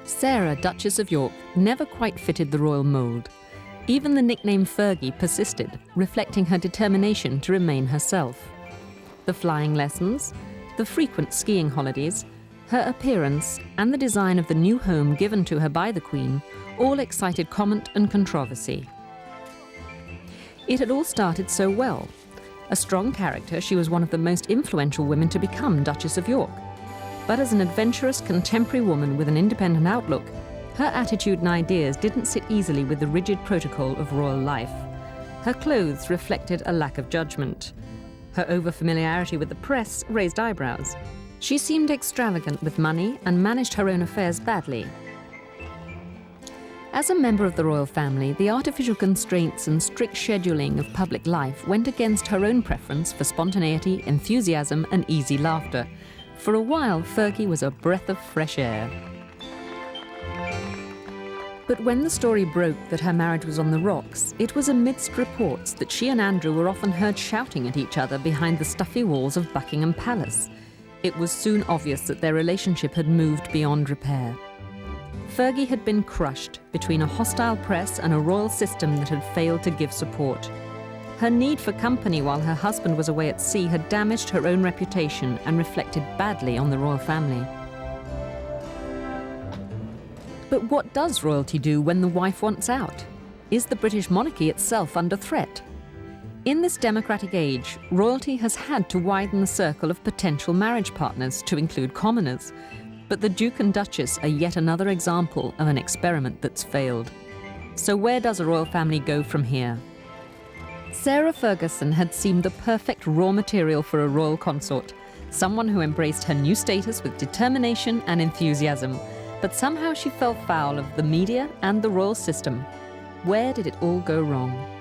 Sarah, Duchess of York, never quite fitted the royal mould. Even the nickname Fergie persisted, reflecting her determination to remain herself. The flying lessons, the frequent skiing holidays, her appearance, and the design of the new home given to her by the Queen all excited comment and controversy. It had all started so well. A strong character, she was one of the most influential women to become Duchess of York. But as an adventurous contemporary woman with an independent outlook, her attitude and ideas didn't sit easily with the rigid protocol of royal life. Her clothes reflected a lack of judgment. Her over-familiarity with the press raised eyebrows. She seemed extravagant with money and managed her own affairs badly. As a member of the royal family, the artificial constraints and strict scheduling of public life went against her own preference for spontaneity, enthusiasm, and easy laughter. For a while, Fergie was a breath of fresh air. But when the story broke that her marriage was on the rocks, it was amidst reports that she and Andrew were often heard shouting at each other behind the stuffy walls of Buckingham Palace. It was soon obvious that their relationship had moved beyond repair. Fergie had been crushed between a hostile press and a royal system that had failed to give support. Her need for company while her husband was away at sea had damaged her own reputation and reflected badly on the royal family. But what does royalty do when the wife wants out? Is the British monarchy itself under threat? In this democratic age, royalty has had to widen the circle of potential marriage partners to include commoners. But the Duke and Duchess are yet another example of an experiment that's failed. So where does a royal family go from here? Sarah Ferguson had seemed the perfect raw material for a royal consort, someone who embraced her new status with determination and enthusiasm. But somehow she fell foul of the media and the royal system. Where did it all go wrong?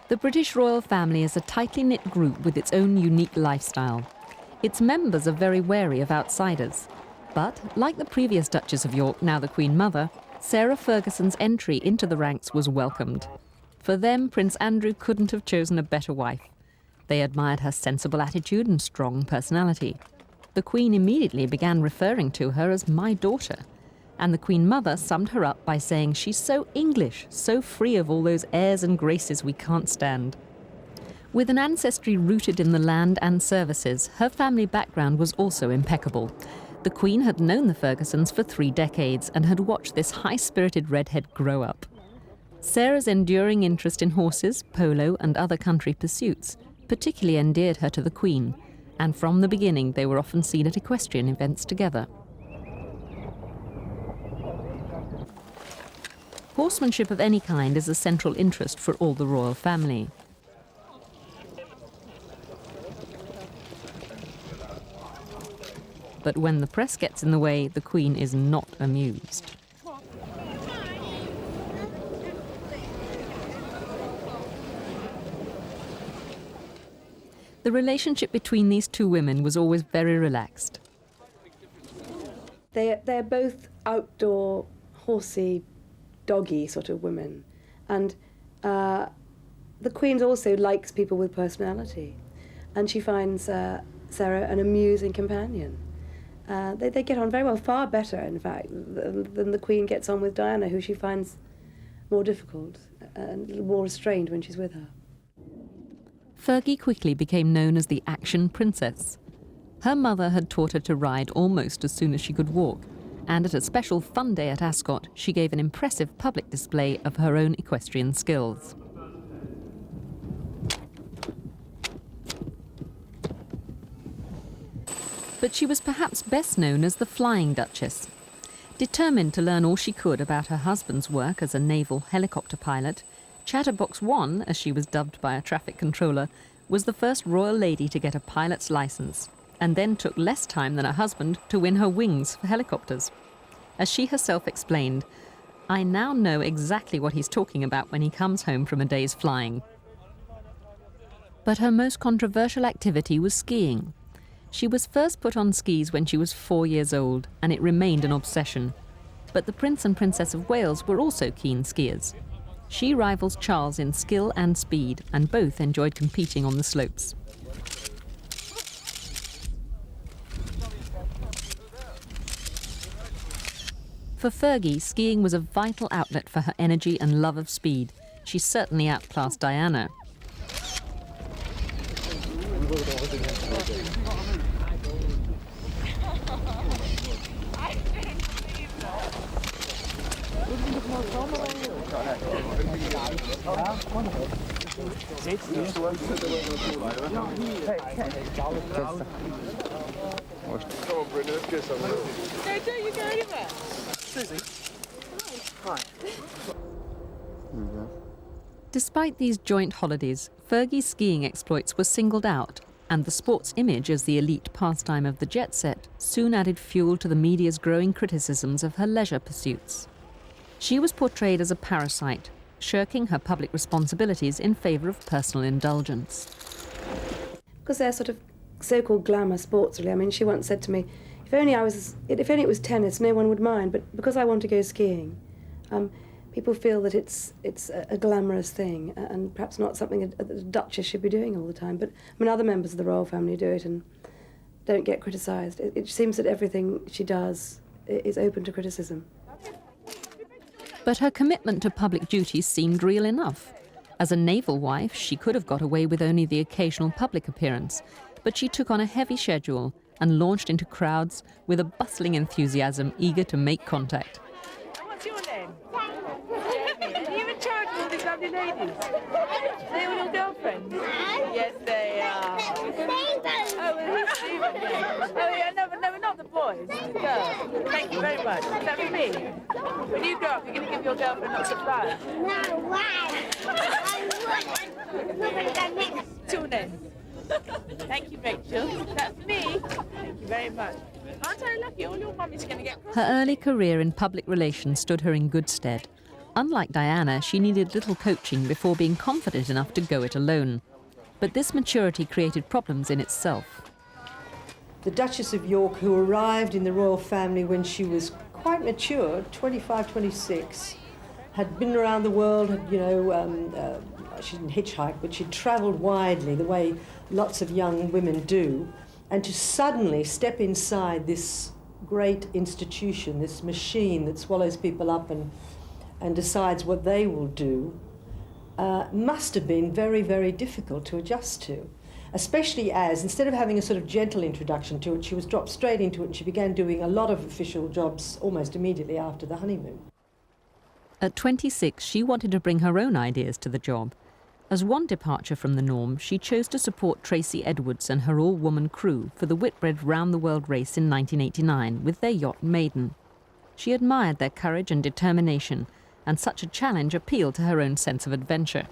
The British royal family is a tightly knit group with its own unique lifestyle. Its members are very wary of outsiders. But, like the previous Duchess of York, now the Queen Mother, Sarah Ferguson's entry into the ranks was welcomed. For them, Prince Andrew couldn't have chosen a better wife. They admired her sensible attitude and strong personality. The Queen immediately began referring to her as "my daughter." And the Queen Mother summed her up by saying she's so English, so free of all those airs and graces we can't stand. With an ancestry rooted in the land and services, her family background was also impeccable. The Queen had known the Fergusons for 3 decades and had watched this high-spirited redhead grow up. Sarah's enduring interest in horses, polo, and other country pursuits particularly endeared her to the Queen, and from the beginning they were often seen at equestrian events together. Horsemanship of any kind is a central interest for all the royal family. But when the press gets in the way, the Queen is not amused. The relationship between these two women was always very relaxed. They're both outdoor, horsey, doggy sort of women, and the Queen also likes people with personality, and she finds Sarah an amusing companion. They get on very well, far better in fact than the Queen gets on with Diana, who she finds more difficult and a little more restrained when she's with her. Fergie quickly became known as the action princess. Her mother had taught her to ride almost as soon as she could walk, and at a special fun day at Ascot, she gave an impressive public display of her own equestrian skills. But she was perhaps best known as the Flying Duchess. Determined to learn all she could about her husband's work as a naval helicopter pilot, Chatterbox 1, as she was dubbed by a traffic controller, was the first royal lady to get a pilot's license, and then took less time than her husband to win her wings for helicopters. As she herself explained, "I now know exactly what he's talking about when he comes home from a day's flying." But her most controversial activity was skiing. She was first put on skis when she was 4 years old, and it remained an obsession. But the Prince and Princess of Wales were also keen skiers. She rivals Charles in skill and speed, and both enjoyed competing on the slopes. For Fergie, skiing was a vital outlet for her energy and love of speed. She certainly outclassed Diana. Despite these joint holidays, Fergie's skiing exploits were singled out, and the sport's image as the elite pastime of the jet set soon added fuel to the media's growing criticisms of her leisure pursuits. She was portrayed as a parasite, shirking her public responsibilities in favour of personal indulgence. Because they're sort of so-called glamour sports, really. I mean, she once said to me, if only it was tennis, no one would mind, but because I want to go skiing, people feel that it's a glamorous thing and perhaps not something a duchess should be doing all the time. But I mean, other members of the royal family do it and don't get criticised. It seems that everything she does is open to criticism. But her commitment to public duties seemed real enough. As a naval wife, she could have got away with only the occasional public appearance, but she took on a heavy schedule and launched into crowds with a bustling enthusiasm, eager to make contact. What's your name? Are you in charge of all these lovely ladies? Are they all your girlfriends? Yes, they are. Oh, well, who's Stephen? Oh, yeah, no, we're not the boys, the girls. Thank you very much. Is that for me? When you grow up, you're going to give your girlfriend lots of flowers. No, why? What's your name? Thank you, Rachel. That's me. Thank you very much. Aren't I lucky? All your mummy's going to get... Her early career in public relations stood her in good stead. Unlike Diana, she needed little coaching before being confident enough to go it alone. But this maturity created problems in itself. The Duchess of York, who arrived in the royal family when she was quite mature, 25, 26, had been around the world, she didn't hitchhike, but she'd travelled widely the way lots of young women do. And to suddenly step inside this great institution, this machine that swallows people up and decides what they will do, must have been very, very difficult to adjust to. Especially as, instead of having a sort of gentle introduction to it, she was dropped straight into it and she began doing a lot of official jobs almost immediately after the honeymoon. At 26, she wanted to bring her own ideas to the job. As one departure from the norm, she chose to support Tracy Edwards and her all-woman crew for the Whitbread round-the-world race in 1989 with their yacht Maiden. She admired their courage and determination, and such a challenge appealed to her own sense of adventure.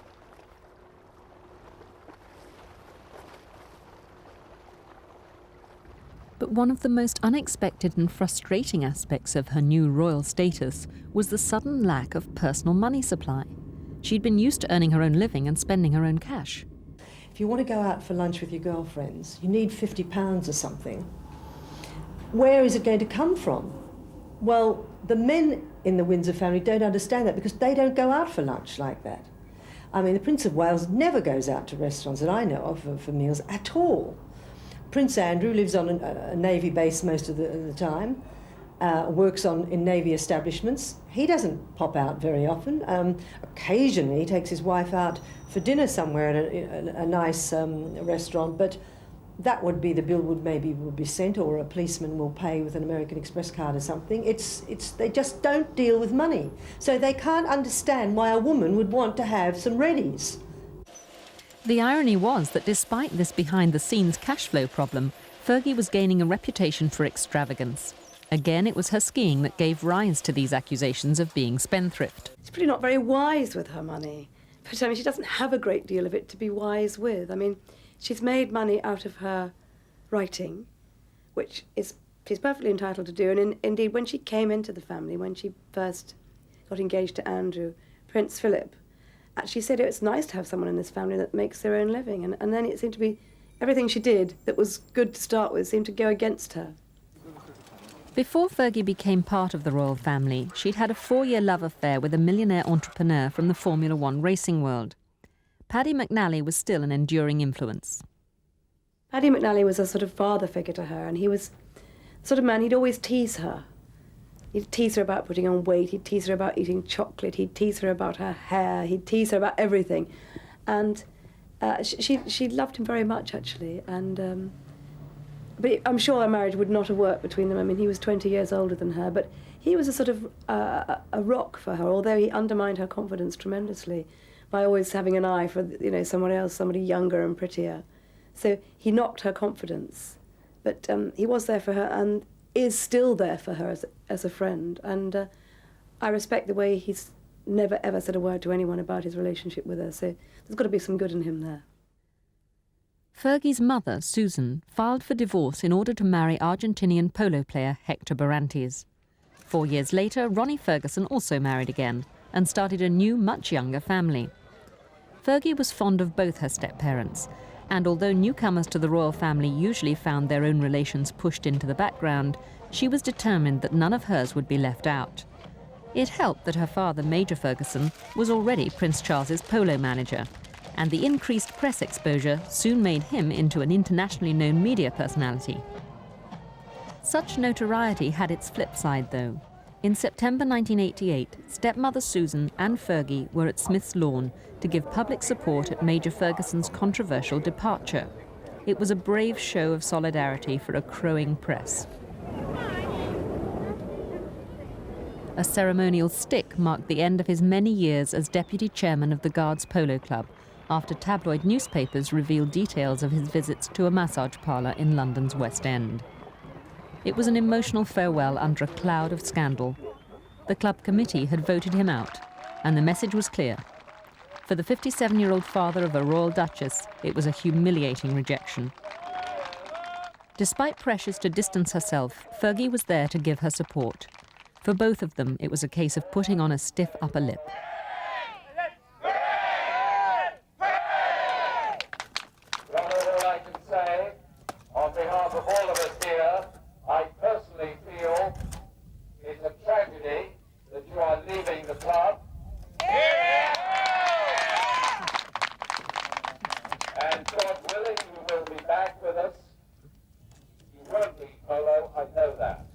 But one of the most unexpected and frustrating aspects of her new royal status was the sudden lack of personal money supply. She'd been used to earning her own living and spending her own cash. If you want to go out for lunch with your girlfriends, you need £50 or something. Where is it going to come from? Well, the men in the Windsor family don't understand that because they don't go out for lunch like that. I mean, the Prince of Wales never goes out to restaurants that I know of for meals at all. Prince Andrew lives on a Navy base most of the time, works in Navy establishments. He doesn't pop out very often. Occasionally he takes his wife out for dinner somewhere at a nice restaurant, but that would be, the bill would be sent, or a policeman will pay with an American Express card or something. They just don't deal with money. So they can't understand why a woman would want to have some readies. The irony was that despite this behind-the-scenes cash flow problem, Fergie was gaining a reputation for extravagance. Again, it was her skiing that gave rise to these accusations of being spendthrift. She's probably not very wise with her money. But I mean, she doesn't have a great deal of it to be wise with. I mean, she's made money out of her writing, which she's perfectly entitled to do. And indeed, when she came into the family, when she first got engaged to Andrew, Prince Philip actually said it's nice to have someone in this family that makes their own living. And then it seemed to be everything she did that was good to start with seemed to go against her. Before Fergie became part of the royal family, she'd had a 4-year love affair with a millionaire entrepreneur from the Formula One racing world. Paddy McNally was still an enduring influence. Paddy McNally was a sort of father figure to her, and he was the sort of man, he'd always tease her. He'd tease her about putting on weight, he'd tease her about eating chocolate, he'd tease her about her hair, he'd tease her about everything. And she loved him very much, actually. And but I'm sure their marriage would not have worked between them. I mean, he was 20 years older than her, but he was a sort of a rock for her, although he undermined her confidence tremendously by always having an eye for, you know, someone else, somebody younger and prettier. So he knocked her confidence. But he was there for her and is still there for her as a friend. And I respect the way he's never, ever said a word to anyone about his relationship with her. So there's got to be some good in him there. Fergie's mother, Susan, filed for divorce in order to marry Argentinian polo player Hector Barrantes. 4 years later, Ronnie Ferguson also married again and started a new, much younger family. Fergie was fond of both her step-parents, and although newcomers to the royal family usually found their own relations pushed into the background, she was determined that none of hers would be left out. It helped that her father, Major Ferguson, was already Prince Charles's polo manager, and the increased press exposure soon made him into an internationally known media personality. Such notoriety had its flip side, though. In September 1988, stepmother Susan and Fergie were at Smith's Lawn to give public support at Major Ferguson's controversial departure. It was a brave show of solidarity for a crowing press. A ceremonial stick marked the end of his many years as deputy chairman of the Guards Polo Club, after tabloid newspapers revealed details of his visits to a massage parlour in London's West End. It was an emotional farewell under a cloud of scandal. The club committee had voted him out, and the message was clear. For the 57-year-old father of a royal duchess, it was a humiliating rejection. Despite pressures to distance herself, Fergie was there to give her support. For both of them, it was a case of putting on a stiff upper lip. All I can say, on behalf of all of us here, I personally feel it's a tragedy that you are leaving the club. And God willing, you will be back with us. You won't leave polo, I know that.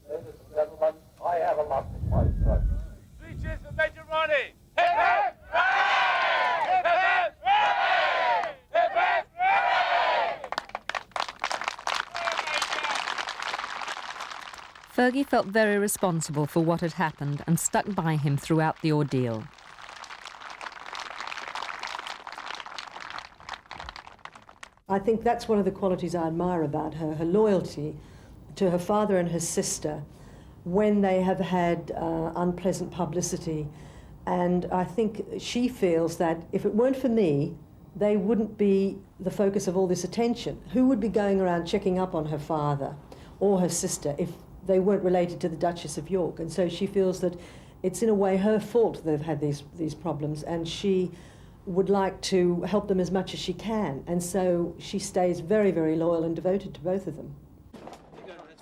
Ladies and gentlemen, I have a lump in my throat. 3 cheers for Major Ronnie! Hip hip! Hooray! Hip hip! Hooray! Hip hip! Hooray! Fergie felt very responsible for what had happened and stuck by him throughout the ordeal. I think that's one of the qualities I admire about her, her loyalty to her father and her sister when they have had unpleasant publicity. And I think she feels that if it weren't for me, they wouldn't be the focus of all this attention. Who would be going around checking up on her father or her sister if they weren't related to the Duchess of York? And so she feels that it's in a way her fault they've had these problems, and she would like to help them as much as she can. And so she stays very, very loyal and devoted to both of them.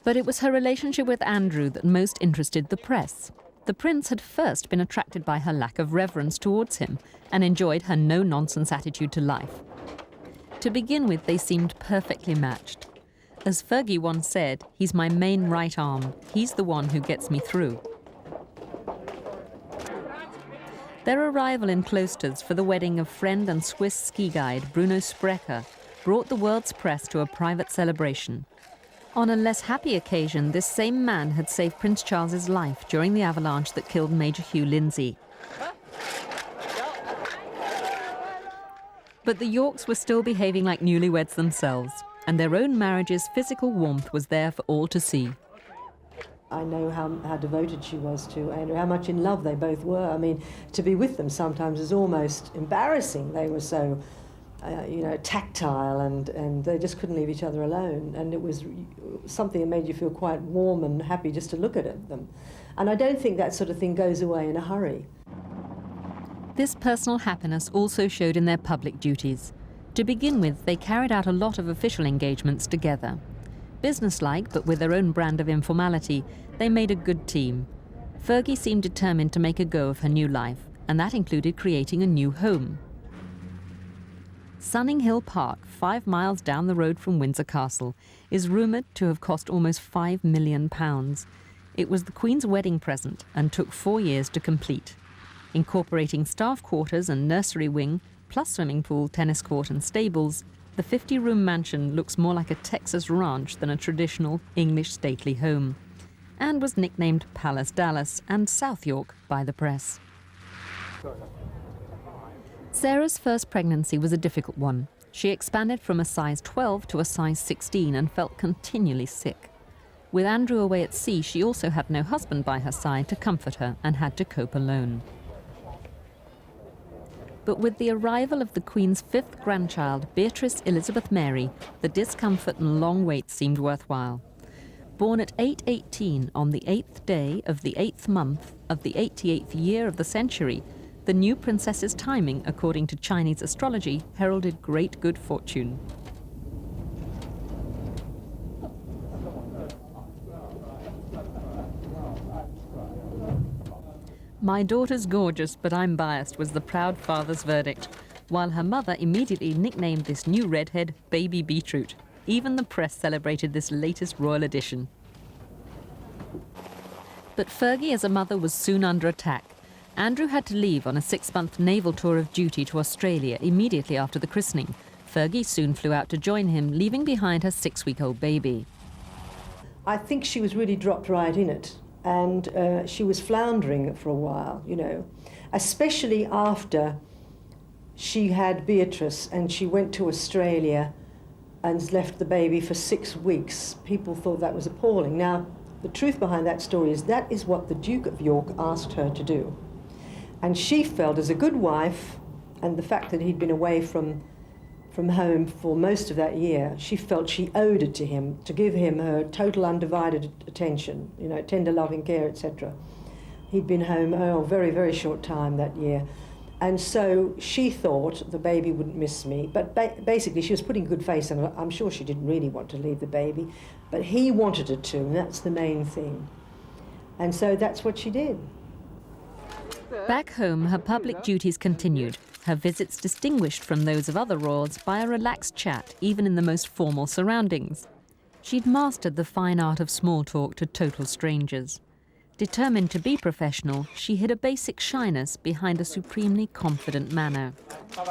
But it was her relationship with Andrew that most interested the press. The prince had first been attracted by her lack of reverence towards him and enjoyed her no-nonsense attitude to life. To begin with, they seemed perfectly matched. As Fergie once said, "He's my main right arm. He's the one who gets me through." Their arrival in Cloisters for the wedding of friend and Swiss ski guide Bruno Sprecher brought the world's press to a private celebration. On a less happy occasion, this same man had saved Prince Charles's life during the avalanche that killed Major Hugh Lindsay. But the Yorks were still behaving like newlyweds themselves, and their own marriage's physical warmth was there for all to see. I know how devoted she was to Andrew, how much in love they both were. I mean, to be with them sometimes is almost embarrassing. They were so, tactile, and they just couldn't leave each other alone. And it was something that made you feel quite warm and happy just to look at them. And I don't think that sort of thing goes away in a hurry. This personal happiness also showed in their public duties. To begin with, they carried out a lot of official engagements together. Businesslike, but with their own brand of informality, they made a good team. Fergie seemed determined to make a go of her new life, and that included creating a new home. Sunning Hill Park, 5 miles down the road from Windsor Castle, is rumoured to have cost almost £5 million. It was the Queen's wedding present and took 4 years to complete. Incorporating staff quarters and nursery wing, plus swimming pool, tennis court and stables, the 50-room mansion looks more like a Texas ranch than a traditional English stately home, and was nicknamed Palace Dallas and South York by the press. Sarah's first pregnancy was a difficult one. She expanded from a size 12 to a size 16 and felt continually sick. With Andrew away at sea, she also had no husband by her side to comfort her and had to cope alone. But with the arrival of the Queen's 5th grandchild, Beatrice Elizabeth Mary, the discomfort and long wait seemed worthwhile. Born at 8:18 on the 8th day of the 8th month of the 88th year of the century, the new princess's timing, according to Chinese astrology, heralded great good fortune. "My daughter's gorgeous, but I'm biased," was the proud father's verdict, while her mother immediately nicknamed this new redhead Baby Beetroot. Even the press celebrated this latest royal addition. But Fergie as a mother was soon under attack. Andrew had to leave on a 6-month naval tour of duty to Australia immediately after the christening. Fergie soon flew out to join him, leaving behind her 6-week-old baby. I think she was really dropped right in it, and she was floundering for a while, you know, especially after she had Beatrice and she went to Australia and left the baby for 6 weeks. People thought that was appalling. Now, the truth behind that story is that is what the Duke of York asked her to do. And she felt, as a good wife, and the fact that he'd been away from home for most of that year, she felt she owed it to him, to give him her total undivided attention, you know, tender loving care, etc. He'd been home a very, very short time that year. And so she thought the baby wouldn't miss me, but basically she was putting good face on it. I'm sure she didn't really want to leave the baby, but he wanted her to, and that's the main thing. And so that's what she did. Back home, her public duties continued, her visits distinguished from those of other royals by a relaxed chat, even in the most formal surroundings. She'd mastered the fine art of small talk to total strangers. Determined to be professional, she hid a basic shyness behind a supremely confident manner. No,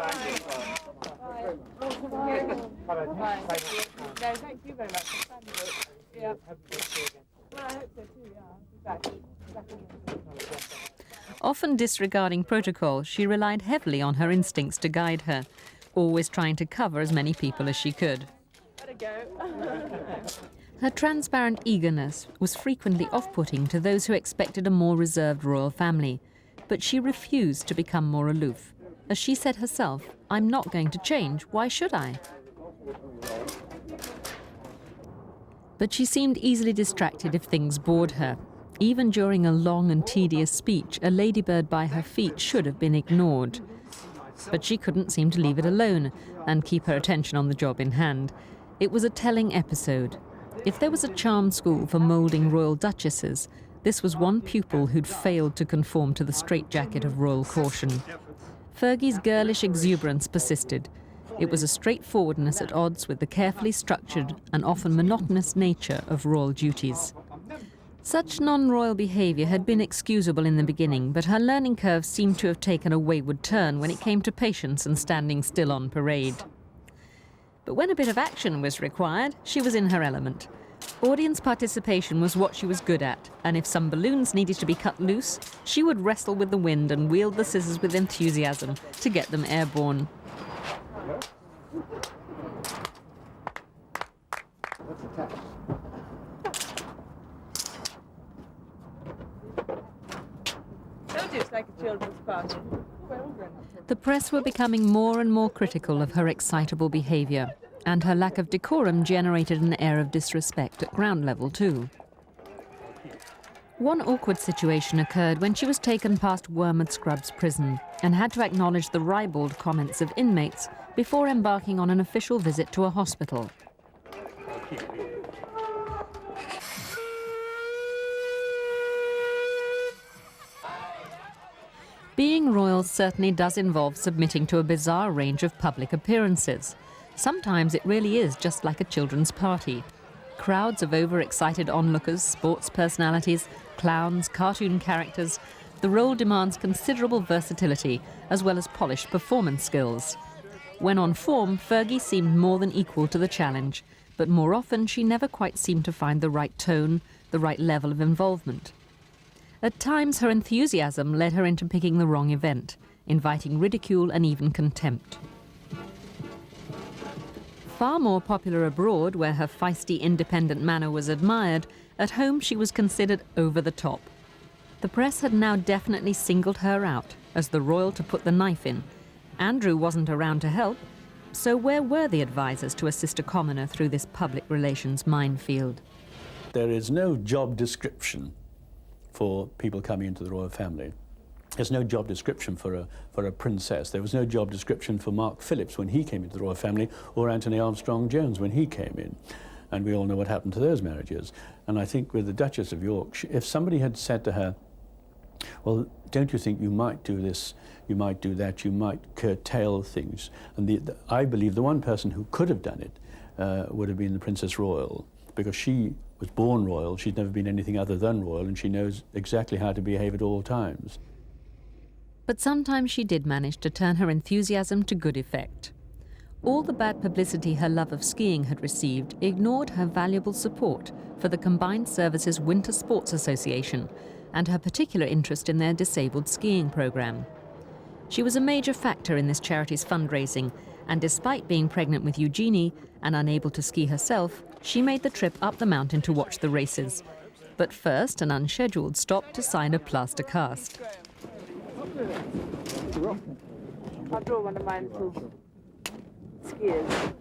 thank you very much. Yeah. Well, I hope so too, yeah. Often disregarding protocol, she relied heavily on her instincts to guide her, always trying to cover as many people as she could. Let it go. Her transparent eagerness was frequently off-putting to those who expected a more reserved royal family, but she refused to become more aloof. As she said herself, "I'm not going to change, why should I?" But she seemed easily distracted if things bored her. Even during a long and tedious speech, a ladybird by her feet should have been ignored. But she couldn't seem to leave it alone and keep her attention on the job in hand. It was a telling episode. If there was a charm school for moulding royal duchesses, this was one pupil who'd failed to conform to the straitjacket of royal caution. Fergie's girlish exuberance persisted. It was a straightforwardness at odds with the carefully structured and often monotonous nature of royal duties. Such non-royal behaviour had been excusable in the beginning, but her learning curve seemed to have taken a wayward turn when it came to patience and standing still on parade. But when a bit of action was required, she was in her element. Audience participation was what she was good at, and if some balloons needed to be cut loose, she would wrestle with the wind and wield the scissors with enthusiasm to get them airborne. It's like a children's party. The press were becoming more and more critical of her excitable behaviour, and her lack of decorum generated an air of disrespect at ground level too. One awkward situation occurred when she was taken past Wormwood Scrubbs prison and had to acknowledge the ribald comments of inmates before embarking on an official visit to a hospital. Being royal certainly does involve submitting to a bizarre range of public appearances. Sometimes it really is just like a children's party. Crowds of overexcited onlookers, sports personalities, clowns, cartoon characters. The role demands considerable versatility as well as polished performance skills. When on form, Fergie seemed more than equal to the challenge, but more often she never quite seemed to find the right tone, the right level of involvement. At times, her enthusiasm led her into picking the wrong event, inviting ridicule and even contempt. Far more popular abroad, where her feisty, independent manner was admired, at home she was considered over the top. The press had now definitely singled her out as the royal to put the knife in. Andrew wasn't around to help, so where were the advisors to assist a commoner through this public relations minefield? There is no job description for people coming into the royal family. There's no job description for a princess. There was no job description for Mark Phillips when he came into the royal family, or Anthony Armstrong-Jones when he came in. And we all know what happened to those marriages. And I think with the Duchess of York, if somebody had said to her, well, don't you think you might do this, you might do that, you might curtail things? And I believe the one person who could have done it would have been the Princess Royal, because she was born royal, she's never been anything other than royal, and she knows exactly how to behave at all times. But sometimes she did manage to turn her enthusiasm to good effect. All the bad publicity her love of skiing had received ignored her valuable support for the Combined Services Winter Sports Association and her particular interest in their disabled skiing program. She was a major factor in this charity's fundraising, and despite being pregnant with Eugenie and unable to ski herself, she made the trip up the mountain to watch the races. But first, an unscheduled stop to sign a plaster cast. I'll draw one of my little skiers.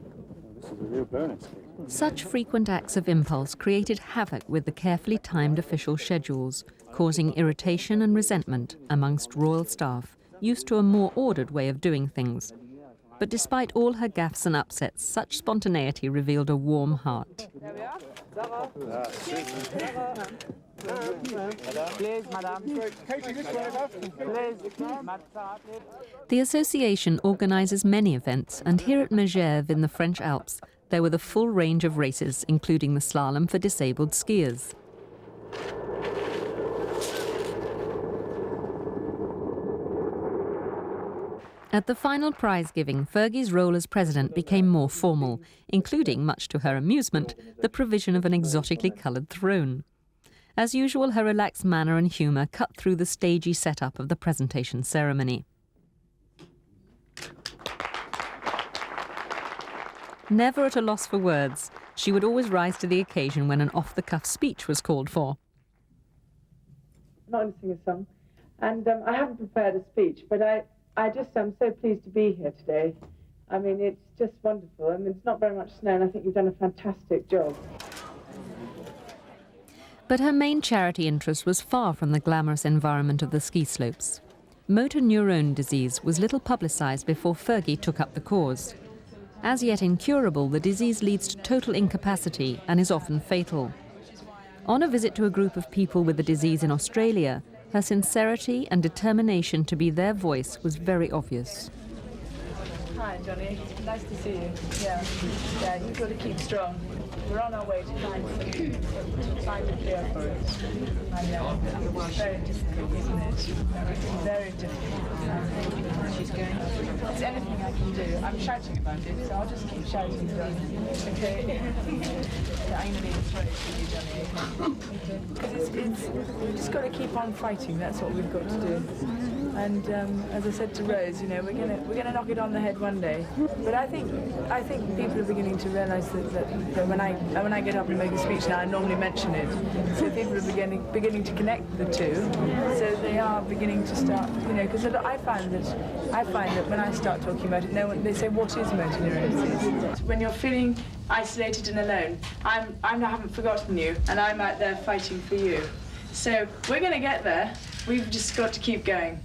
This is a real bonus. Such frequent acts of impulse created havoc with the carefully timed official schedules, causing irritation and resentment amongst royal staff, used to a more ordered way of doing things. But despite all her gaffes and upsets, such spontaneity revealed a warm heart. There we are. Please, madam. Please, The association organises many events, and here at Megève in the French Alps, there were the full range of races, including the slalom for disabled skiers. At the final prize giving, Fergie's role as president became more formal, including, much to her amusement, the provision of an exotically coloured throne. As usual, her relaxed manner and humour cut through the stagey setup of the presentation ceremony. Never at a loss for words, she would always rise to the occasion when an off-the-cuff speech was called for. I'm not going to sing a song, and I haven't prepared a speech, but I'm so pleased to be here today. I mean, it's just wonderful. I mean, it's not very much snow, and I think you've done a fantastic job. But her main charity interest was far from the glamorous environment of the ski slopes. Motor neuron disease was little publicised before Fergie took up the cause. As yet incurable, the disease leads to total incapacity and is often fatal. On a visit to a group of people with the disease in Australia, her sincerity and determination to be their voice was very obvious. Hi, Johnny. Nice to see you. Yeah, you've got to keep strong. We're on our way to find a cure for it. I know. It's very difficult, isn't it? Very difficult. She's going. It's anything I can do. I'm shouting about it, so I'll just keep shouting, Johnny. Okay? I'm going to need a throat for you, Johnny. Because we've just got to keep on fighting. That's what we've got to do. And as I said to Rose, you know, we're gonna knock it on the head one day. But I think people are beginning to realise that when I get up and make a speech now, I normally mention it. So people are beginning to connect the two. So they are beginning to start, you know, because I find that when I start talking about it, they say, what is motor neurosis? When you're feeling isolated and alone, I haven't forgotten you, and I'm out there fighting for you. So we're going to get there. We've just got to keep going.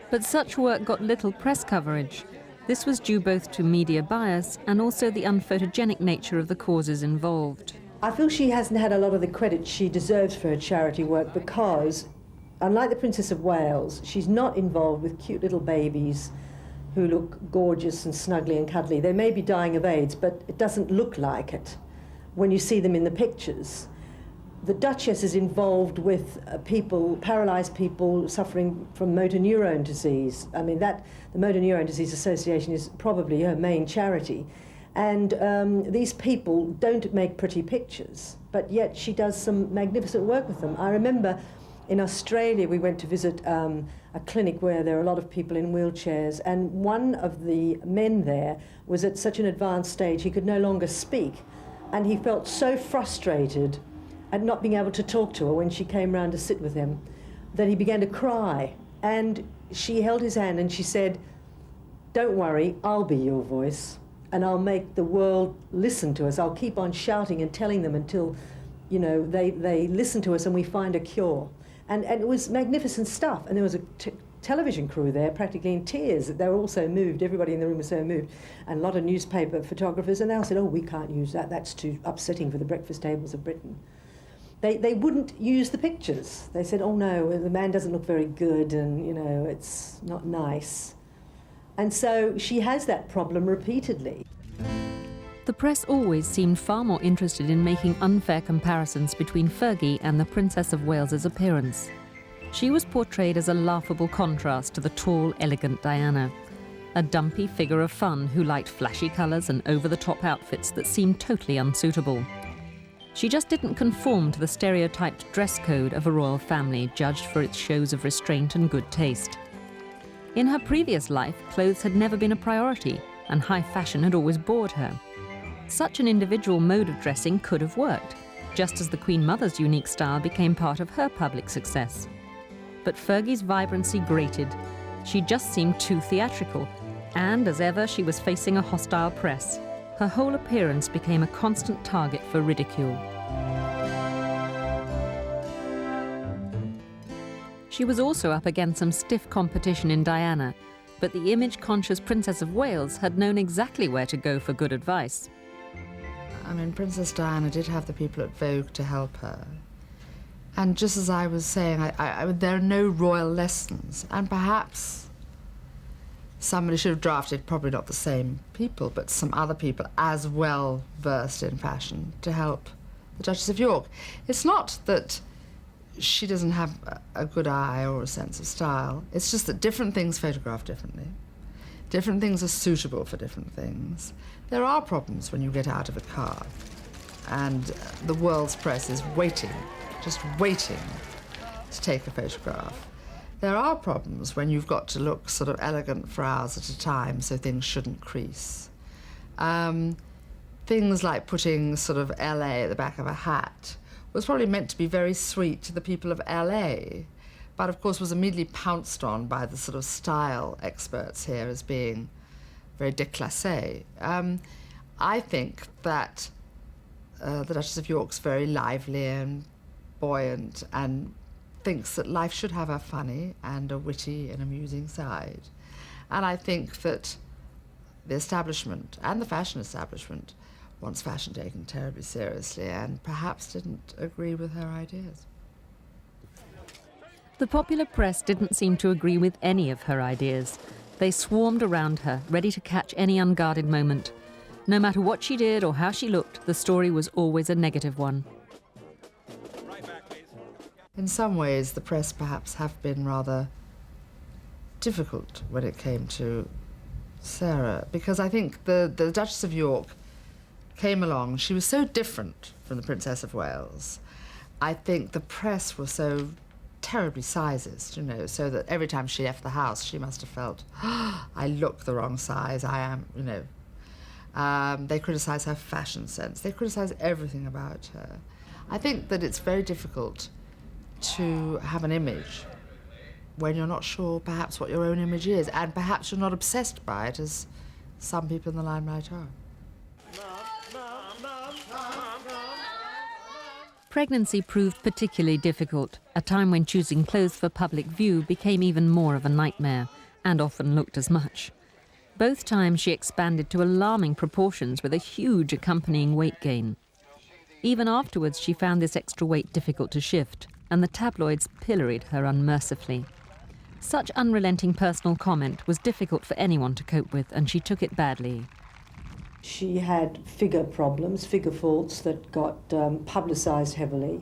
But such work got little press coverage. This was due both to media bias and also the unphotogenic nature of the causes involved. I feel she hasn't had a lot of the credit she deserves for her charity work because unlike the Princess of Wales, she's not involved with cute little babies who look gorgeous and snuggly and cuddly. They may be dying of AIDS, but it doesn't look like it when you see them in the pictures. The Duchess is involved with people, paralysed people suffering from motor neuron disease. I mean, the Motor Neuron Disease Association is probably her main charity. And these people don't make pretty pictures, but yet she does some magnificent work with them. I remember in Australia we went to visit a clinic where there are a lot of people in wheelchairs, and one of the men there was at such an advanced stage he could no longer speak, and he felt so frustrated at not being able to talk to her when she came round to sit with him that he began to cry. And she held his hand and she said, "Don't worry, I'll be your voice and I'll make the world listen to us. I'll keep on shouting and telling them until, you know, they listen to us and we find a cure." And it was magnificent stuff. And there was a television crew there practically in tears. They were all so moved. Everybody in the room was so moved. And a lot of newspaper photographers, and they all said, "Oh, we can't use that. That's too upsetting for the breakfast tables of Britain." They wouldn't use the pictures. They said, "Oh no, the man doesn't look very good and, you know, it's not nice." And so she has that problem repeatedly. The press always seemed far more interested in making unfair comparisons between Fergie and the Princess of Wales's appearance. She was portrayed as a laughable contrast to the tall, elegant Diana, a dumpy figure of fun who liked flashy colours and over-the-top outfits that seemed totally unsuitable. She just didn't conform to the stereotyped dress code of a royal family judged for its shows of restraint and good taste. In her previous life, clothes had never been a priority, and high fashion had always bored her. Such an individual mode of dressing could have worked, just as the Queen Mother's unique style became part of her public success. But Fergie's vibrancy grated. She just seemed too theatrical, and as ever, she was facing a hostile press. Her whole appearance became a constant target for ridicule. She was also up against some stiff competition in Diana, but the image-conscious Princess of Wales had known exactly where to go for good advice. I mean, Princess Diana did have the people at Vogue to help her. And just as I was saying, there are no royal lessons, and perhaps somebody should have drafted, probably not the same people, but some other people as well versed in fashion to help the Duchess of York. It's not that she doesn't have a good eye or a sense of style. It's just that different things photograph differently. Different things are suitable for different things. There are problems when you get out of a car and the world's press is waiting, just waiting to take a photograph. There are problems when you've got to look sort of elegant for hours at a time so things shouldn't crease. Things like putting sort of LA at the back of a hat was probably meant to be very sweet to the people of LA, but of course was immediately pounced on by the sort of style experts here as being very déclassé. I think that the Duchess of York's very lively and buoyant and thinks that life should have a funny and a witty and amusing side. And I think that the establishment and the fashion establishment wants fashion taken terribly seriously and perhaps didn't agree with her ideas. The popular press didn't seem to agree with any of her ideas. They swarmed around her, ready to catch any unguarded moment. No matter what she did or how she looked, the story was always a negative one. In some ways, the press perhaps have been rather difficult when it came to Sarah, because I think the Duchess of York came along. She was so different from the Princess of Wales. I think the press were so terribly sizist, you know, so that every time she left the house, she must have felt, oh, I look the wrong size, I am, you know. They criticise her fashion sense. They criticise everything about her. I think that it's very difficult to have an image when you're not sure perhaps what your own image is, and perhaps you're not obsessed by it as some people in the limelight are. Pregnancy proved particularly difficult, a time when choosing clothes for public view became even more of a nightmare, and often looked as much. Both times she expanded to alarming proportions with a huge accompanying weight gain. Even afterwards, she found this extra weight difficult to shift. and the tabloids pilloried her unmercifully. Such unrelenting personal comment was difficult for anyone to cope with, and she took it badly. She had figure problems, figure faults that got publicised heavily,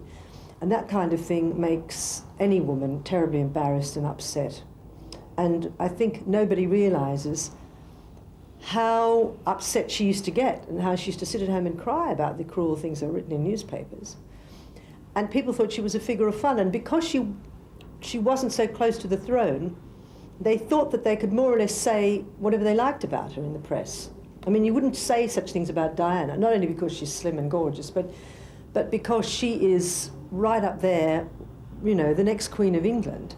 and that kind of thing makes any woman terribly embarrassed and upset. And I think nobody realises how upset she used to get and how she used to sit at home and cry about the cruel things that were written in newspapers. And people thought she was a figure of fun, and because she wasn't so close to the throne, they thought that they could more or less say whatever they liked about her in the press. I mean, you wouldn't say such things about Diana, not only because she's slim and gorgeous, but because she is right up there, you know, the next Queen of England,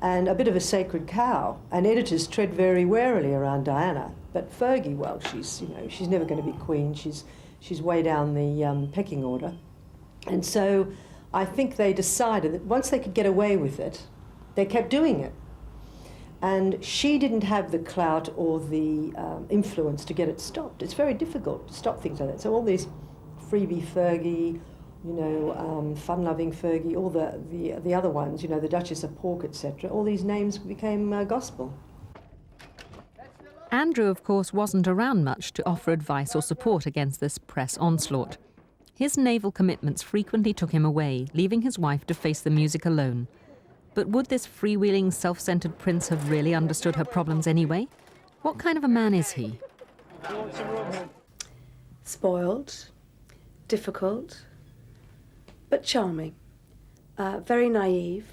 and a bit of a sacred cow. And editors tread very warily around Diana. But Fergie, well, she's never going to be queen. She's way down the pecking order. And so I think they decided that once they could get away with it, they kept doing it. And she didn't have the clout or the influence to get it stopped. It's very difficult to stop things like that. So all these freebie Fergie, you know, fun-loving Fergie, all the other ones, you know, the Duchess of York, etc., all these names became gospel. Andrew, of course, wasn't around much to offer advice or support against this press onslaught. His naval commitments frequently took him away, leaving his wife to face the music alone. But would this freewheeling, self-centred prince have really understood her problems anyway? What kind of a man is he? Spoiled, difficult, but charming, very naive,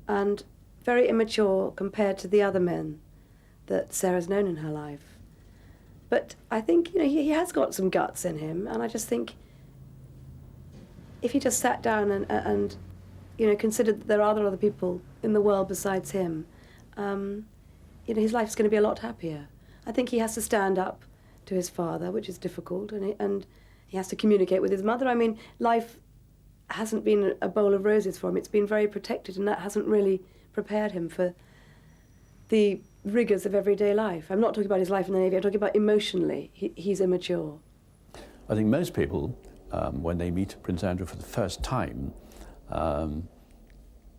and very immature compared to the other men that Sarah's known in her life. But I think, you know, he has got some guts in him, and I just think if he just sat down and you know, considered that there are other people in the world besides him, you know, his life's going to be a lot happier. I think he has to stand up to his father, which is difficult, and he has to communicate with his mother. I mean, life hasn't been a bowl of roses for him. It's been very protected, and that hasn't really prepared him for the rigours of everyday life. I'm not talking about his life in the Navy, I'm talking about emotionally. He's immature. I think most people, when they meet Prince Andrew for the first time,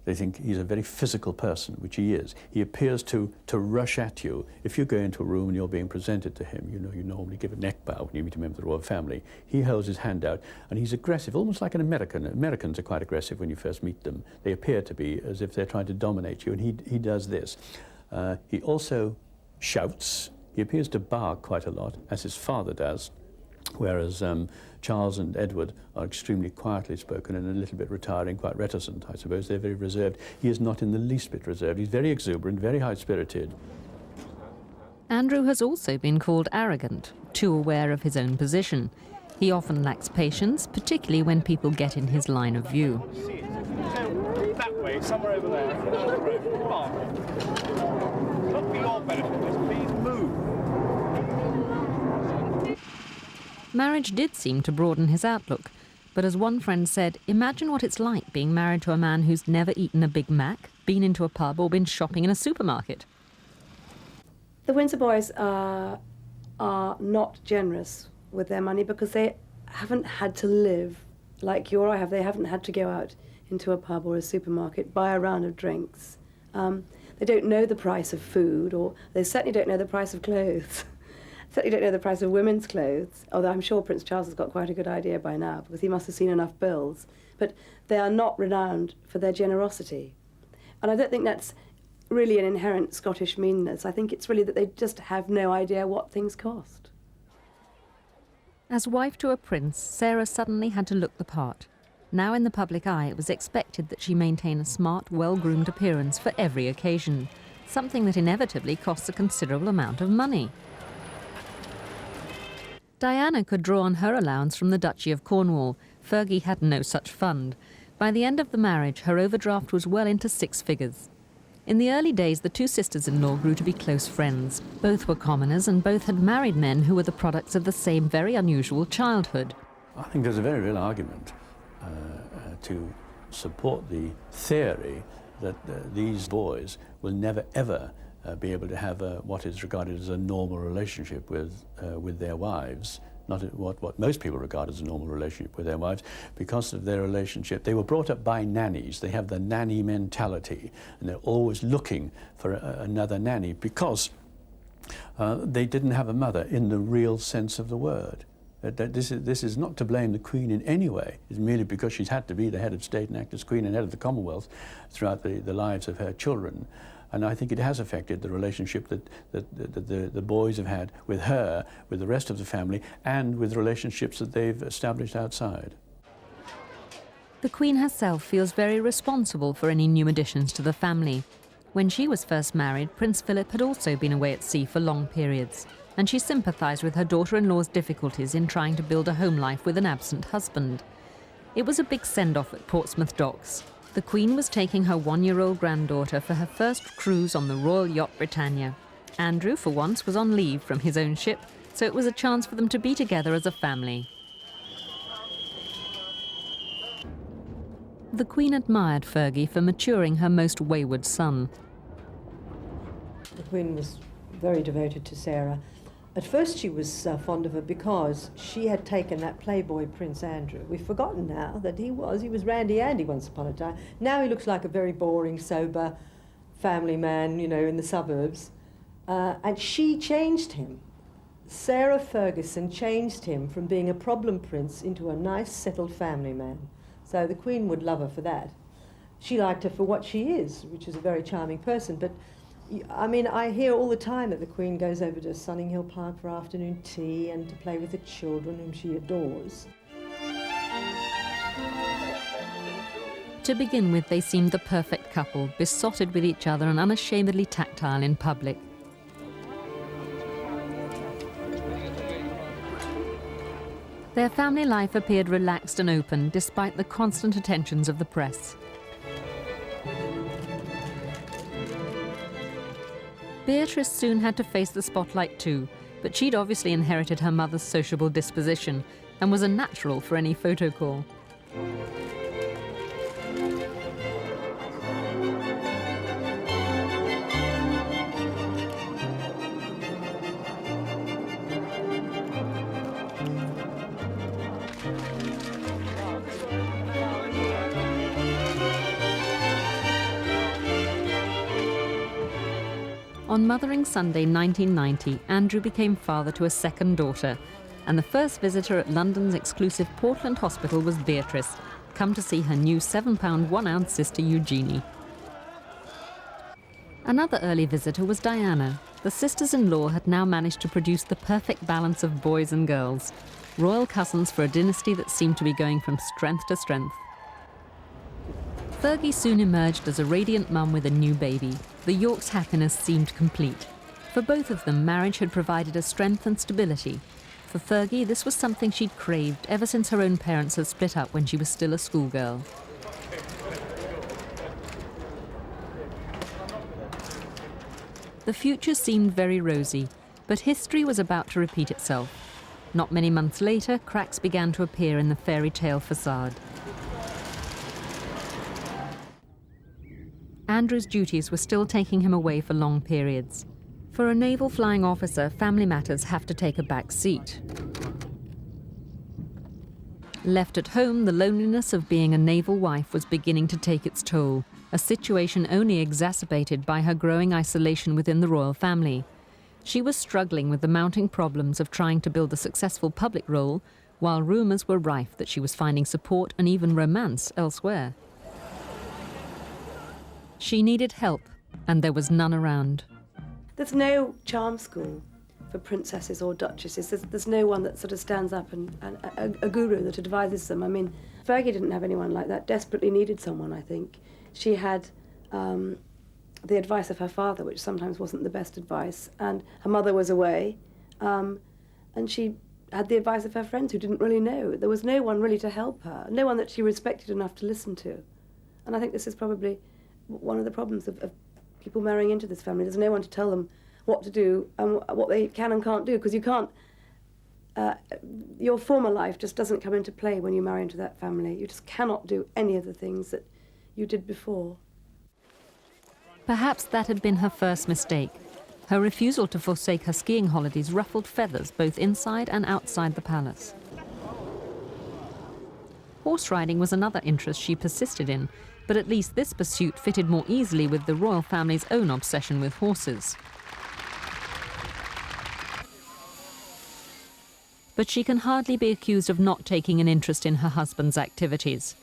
they think he's a very physical person, which he is. He appears to rush at you. If you go into a room and you're being presented to him, you know, you normally give a neck bow when you meet a member of the royal family. He holds his hand out, and he's aggressive, almost like an American. Americans are quite aggressive when you first meet them. They appear to be as if they're trying to dominate you, and he does this. He also shouts. He appears to bark quite a lot, as his father does, whereas Charles and Edward are extremely quietly spoken and a little bit retiring, quite reticent, I suppose. They're very reserved. He is not in the least bit reserved. He's very exuberant, very high-spirited. Andrew has also been called arrogant, too aware of his own position. He often lacks patience, particularly when people get in his line of view. That way, somewhere over there. Come on. Not for your benefit, just please move. Marriage did seem to broaden his outlook, but as one friend said, imagine what it's like being married to a man who's never eaten a Big Mac, been into a pub or been shopping in a supermarket. The Windsor boys are not generous with their money because they haven't had to live like you or I have. They haven't had to go out into a pub or a supermarket, buy a round of drinks. They don't know the price of food, or they certainly don't know the price of clothes. Certainly don't know the price of women's clothes, although I'm sure Prince Charles has got quite a good idea by now, because he must have seen enough bills. But they are not renowned for their generosity. And I don't think that's really an inherent Scottish meanness. I think it's really that they just have no idea what things cost. As wife to a prince, Sarah suddenly had to look the part. Now in the public eye, it was expected that she maintain a smart, well-groomed appearance for every occasion, something that inevitably costs a considerable amount of money. Diana could draw on her allowance from the Duchy of Cornwall. Fergie had no such fund. By the end of the marriage, her overdraft was well into 6 figures. In the early days, the two sisters-in-law grew to be close friends. Both were commoners, and both had married men who were the products of the same very unusual childhood. I think there's a very real argument to support the theory that these boys will never, ever be able to have what is regarded as a normal relationship with their wives. not what most people regard as a normal relationship with their wives. Because of their relationship, they were brought up by nannies. They have the nanny mentality, and they're always looking for another nanny because they didn't have a mother in the real sense of the word. This is not to blame the Queen in any way. It's merely because she's had to be the head of state and act as Queen and head of the Commonwealth throughout the lives of her children. And I think it has affected the relationship that the boys have had with her, with the rest of the family, and with relationships that they've established outside. The Queen herself feels very responsible for any new additions to the family. When she was first married, Prince Philip had also been away at sea for long periods, and she sympathised with her daughter-in-law's difficulties in trying to build a home life with an absent husband. It was a big send-off at Portsmouth docks. The Queen was taking her one-year-old granddaughter for her first cruise on the Royal Yacht Britannia. Andrew, for once, was on leave from his own ship, so it was a chance for them to be together as a family. The Queen admired Fergie for maturing her most wayward son. The Queen was very devoted to Sarah. At first she was fond of her because she had taken that playboy Prince Andrew. We've forgotten now that he was Randy Andy once upon a time. Now he looks like a very boring, sober family man, you know, in the suburbs. And she changed him. Sarah Ferguson changed him from being a problem prince into a nice, settled family man. So the Queen would love her for that. She liked her for what she is, which is a very charming person. But I mean, I hear all the time that the Queen goes over to Sunninghill Park for afternoon tea and to play with the children whom she adores. To begin with, they seemed the perfect couple, besotted with each other and unashamedly tactile in public. Their family life appeared relaxed and open, despite the constant attentions of the press. Beatrice soon had to face the spotlight too, but she'd obviously inherited her mother's sociable disposition and was a natural for any photo call. On Mothering Sunday 1990, Andrew became father to a second daughter, and the first visitor at London's exclusive Portland hospital was Beatrice, come to see her new 7-pound 1-ounce sister Eugenie. Another early visitor was Diana. The sisters-in-law had now managed to produce the perfect balance of boys and girls, royal cousins for a dynasty that seemed to be going from strength to strength. Fergie soon emerged as a radiant mum with a new baby. The Yorks' happiness seemed complete. For both of them, marriage had provided a strength and stability. For Fergie, this was something she'd craved ever since her own parents had split up when she was still a schoolgirl. The future seemed very rosy, but history was about to repeat itself. Not many months later, cracks began to appear in the fairy tale facade. Andrew's duties were still taking him away for long periods. For a naval flying officer, family matters have to take a back seat. Left at home, the loneliness of being a naval wife was beginning to take its toll, a situation only exacerbated by her growing isolation within the royal family. She was struggling with the mounting problems of trying to build a successful public role, while rumours were rife that she was finding support and even romance elsewhere. She needed help, and there was none around. There's no charm school for princesses or duchesses. There's no one that sort of stands up and a guru that advises them. I mean, Fergie didn't have anyone like that, desperately needed someone, I think. She had the advice of her father, which sometimes wasn't the best advice, and her mother was away, and she had the advice of her friends who didn't really know. There was no one really to help her, no one that she respected enough to listen to. And I think this is probably one of the problems of people marrying into this family. There's no one to tell them what to do and what they can and can't do, because you can't, your former life just doesn't come into play when you marry into that family. You just cannot do any of the things that you did before. Perhaps that had been her first mistake. Her refusal to forsake her skiing holidays ruffled feathers both inside and outside the palace. Horse riding was another interest she persisted in, but at least this pursuit fitted more easily with the royal family's own obsession with horses. But she can hardly be accused of not taking an interest in her husband's activities.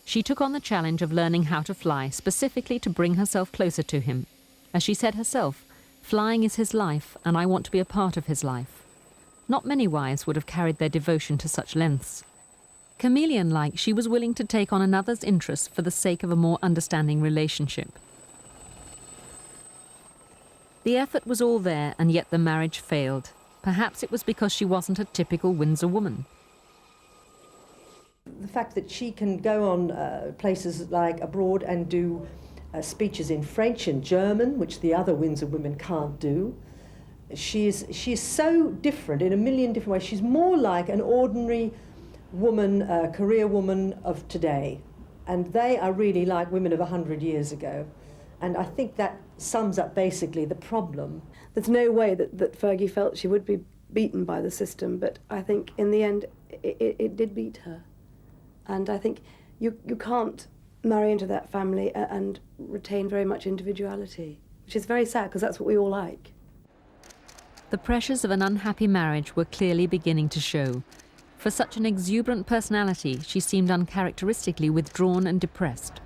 She took on the challenge of learning how to fly, specifically to bring herself closer to him. As she said herself, flying is his life, and I want to be a part of his life. Not many wives would have carried their devotion to such lengths. Chameleon-like, she was willing to take on another's interests for the sake of a more understanding relationship. The effort was all there, and yet the marriage failed. Perhaps it was because she wasn't a typical Windsor woman. The fact that she can go on places like abroad and do speeches in French and German, which the other Windsor women can't do. She is so different in a million different ways. She's more like an ordinary woman, career woman of today. And they are really like women of 100 years ago. And I think that sums up basically the problem. There's no way that Fergie felt she would be beaten by the system, but I think in the end it did beat her. And I think you can't marry into that family and retain very much individuality, which is very sad because that's what we all like. The pressures of an unhappy marriage were clearly beginning to show. For such an exuberant personality, she seemed uncharacteristically withdrawn and depressed.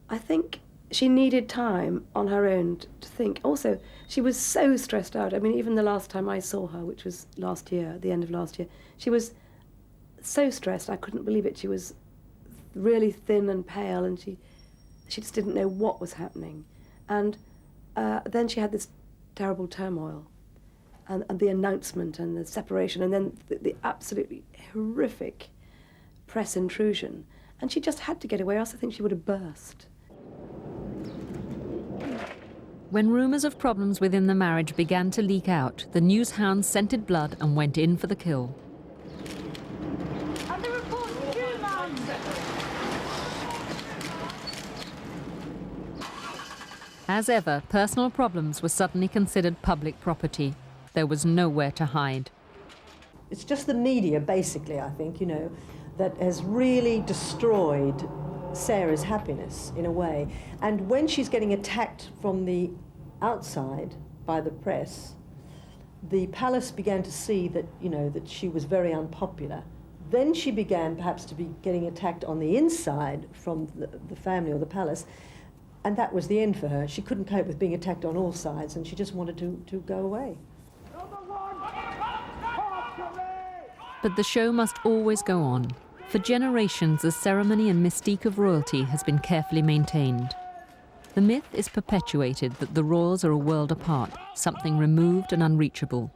I think she needed time on her own to think. Also, she was so stressed out. I mean, even the last time I saw her, which was last year, at the end of last year, she was so stressed, I couldn't believe it. She was really thin and pale, and she just didn't know what was happening. And then she had this terrible turmoil, and the announcement and the separation, and then the absolutely horrific press intrusion. And she just had to get away, else I think she would have burst. When rumours of problems within the marriage began to leak out, the news hounds scented blood and went in for the kill. And the report's true, Mum. As ever, personal problems were suddenly considered public property. There was nowhere to hide. It's just the media, basically, I think, that has really destroyed Sarah's happiness, in a way. And when she's getting attacked from the outside by the press, the palace began to see that, that she was very unpopular. Then she began perhaps to be getting attacked on the inside from the family or the palace, and that was the end for her. She couldn't cope with being attacked on all sides, and she just wanted to go away. But the show must always go on. For generations, the ceremony and mystique of royalty has been carefully maintained. The myth is perpetuated that the royals are a world apart, something removed and unreachable.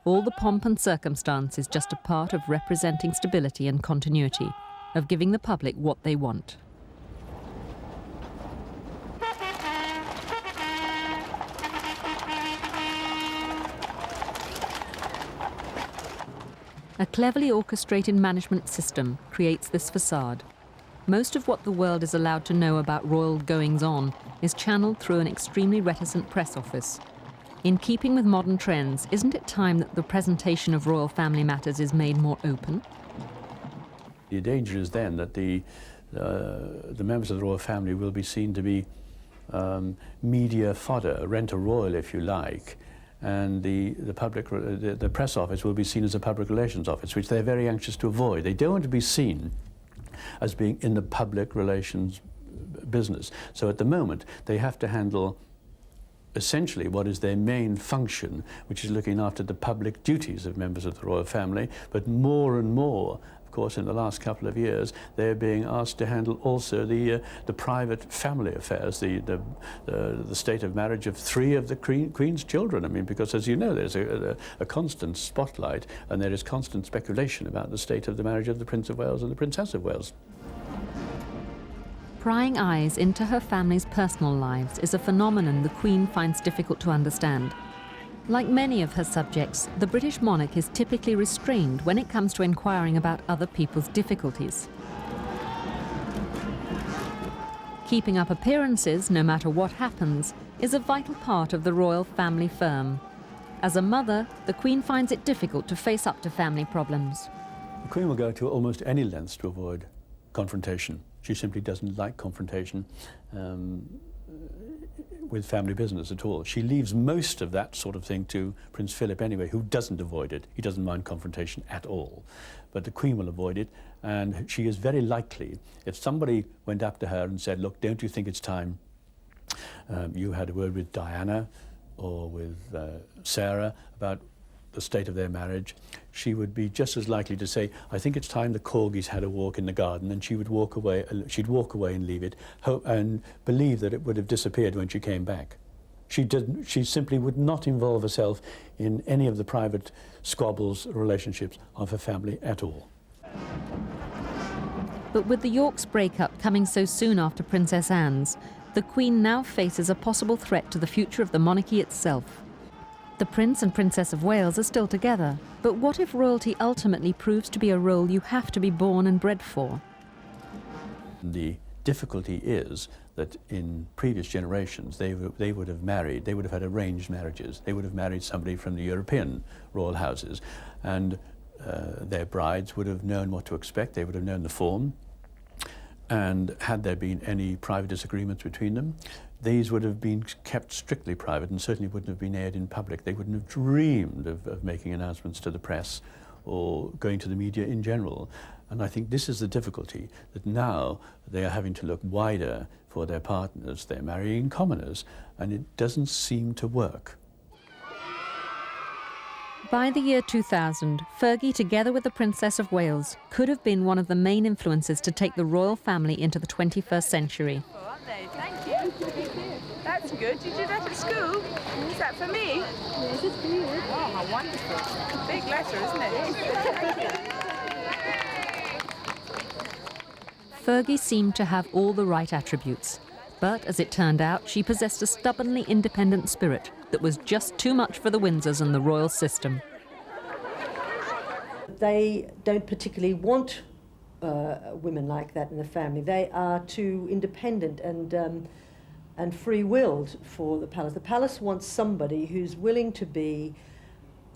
All the pomp and circumstance is just a part of representing stability and continuity, of giving the public what they want. A cleverly orchestrated management system creates this facade. Most of what the world is allowed to know about royal goings-on is channeled through an extremely reticent press office. In keeping with modern trends, isn't it time that the presentation of royal family matters is made more open? The danger is then that the members of the royal family will be seen to be media fodder, rent-a-royal if you like, and the press office will be seen as a public relations office, which they're very anxious to avoid. They don't want to be seen as being in the public relations business. So at the moment, they have to handle essentially what is their main function, which is looking after the public duties of members of the royal family, but more and more, of course, in the last couple of years, they're being asked to handle also the private family affairs, the state of marriage of 3 of the Queen's children. I mean, because as you know, there's a constant spotlight, and there is constant speculation about the state of the marriage of the Prince of Wales and the Princess of Wales. Prying eyes into her family's personal lives is a phenomenon the Queen finds difficult to understand. Like many of her subjects, the British monarch is typically restrained when it comes to inquiring about other people's difficulties. Keeping up appearances, no matter what happens, is a vital part of the royal family firm. As a mother, the Queen finds it difficult to face up to family problems. The Queen will go to almost any lengths to avoid confrontation. She simply doesn't like confrontation with family business at all. She leaves most of that sort of thing to Prince Philip anyway, who doesn't avoid it. He doesn't mind confrontation at all. But the Queen will avoid it, and she is very likely, if somebody went up to her and said, look, don't you think it's time you had a word with Diana or with Sarah about the state of their marriage, she would be just as likely to say, I think it's time the corgis had a walk in the garden, and she would walk away, she'd walk away and leave it, and believe that it would have disappeared when she came back. She simply would not involve herself in any of the private squabbles, relationships of her family at all. But with the Yorks' breakup coming so soon after Princess Anne's, the Queen now faces a possible threat to the future of the monarchy itself. The Prince and Princess of Wales are still together, but what if royalty ultimately proves to be a role you have to be born and bred for? The difficulty is that in previous generations they would have married, they would have had arranged marriages, they would have married somebody from the European royal houses, and their brides would have known what to expect, they would have known the form, and had there been any private disagreements between them, these would have been kept strictly private and certainly wouldn't have been aired in public. They wouldn't have dreamed of making announcements to the press or going to the media in general. And I think this is the difficulty, that now they are having to look wider for their partners. They're marrying commoners, and it doesn't seem to work. By the year 2000, Fergie, together with the Princess of Wales, could have been one of the main influences to take the royal family into the 21st century. Aren't they? Thank you. That's good. You did that at school? Is that for me? Yes, it's for you. Oh, how wonderful. Big letter, isn't it? Thank you. Fergie seemed to have all the right attributes, but as it turned out, she possessed a stubbornly independent spirit that was just too much for the Windsors and the royal system. They don't particularly want women like that in the family. They are too independent and free-willed for the palace. The palace wants somebody who's willing to be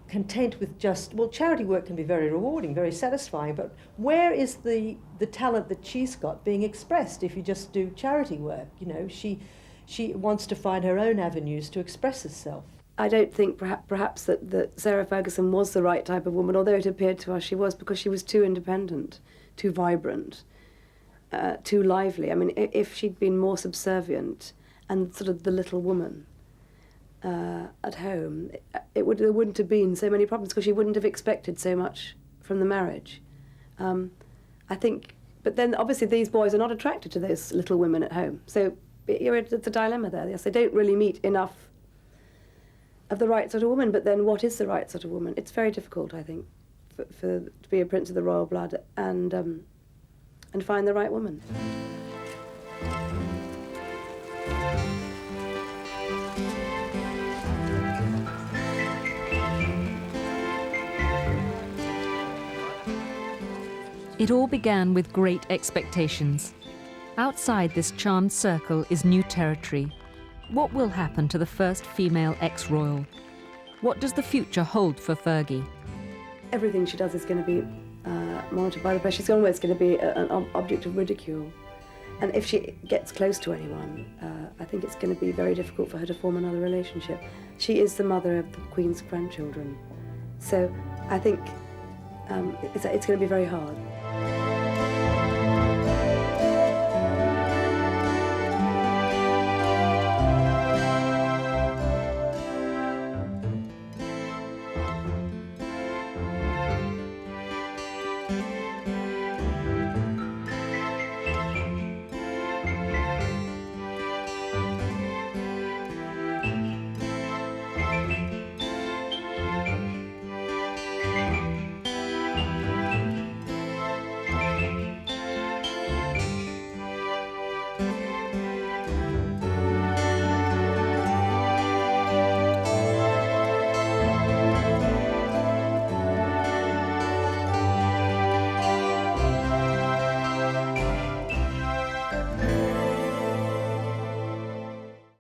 content with just, well, charity work can be very rewarding, very satisfying, but where is the talent that she's got being expressed if you just do charity work? You know, she wants to find her own avenues to express herself. I don't think perhaps that Sarah Ferguson was the right type of woman, although it appeared to us she was, because she was too independent, too vibrant, too lively. I mean, if she'd been more subservient and sort of the little woman at home, there wouldn't have been so many problems, because she wouldn't have expected so much from the marriage. I think, but then obviously these boys are not attracted to those little women at home. So it's a dilemma there. Yes, they don't really meet enough of the right sort of woman, but then what is the right sort of woman? It's very difficult, I think, to be a prince of the royal blood and find the right woman. It all began with great expectations. Outside this charmed circle is new territory. What will happen to the first female ex-royal? What does the future hold for Fergie? Everything she does is going to be monitored by the press. She's always going to be an object of ridicule. And if she gets close to anyone, I think it's going to be very difficult for her to form another relationship. She is the mother of the Queen's grandchildren. So I think it's going to be very hard.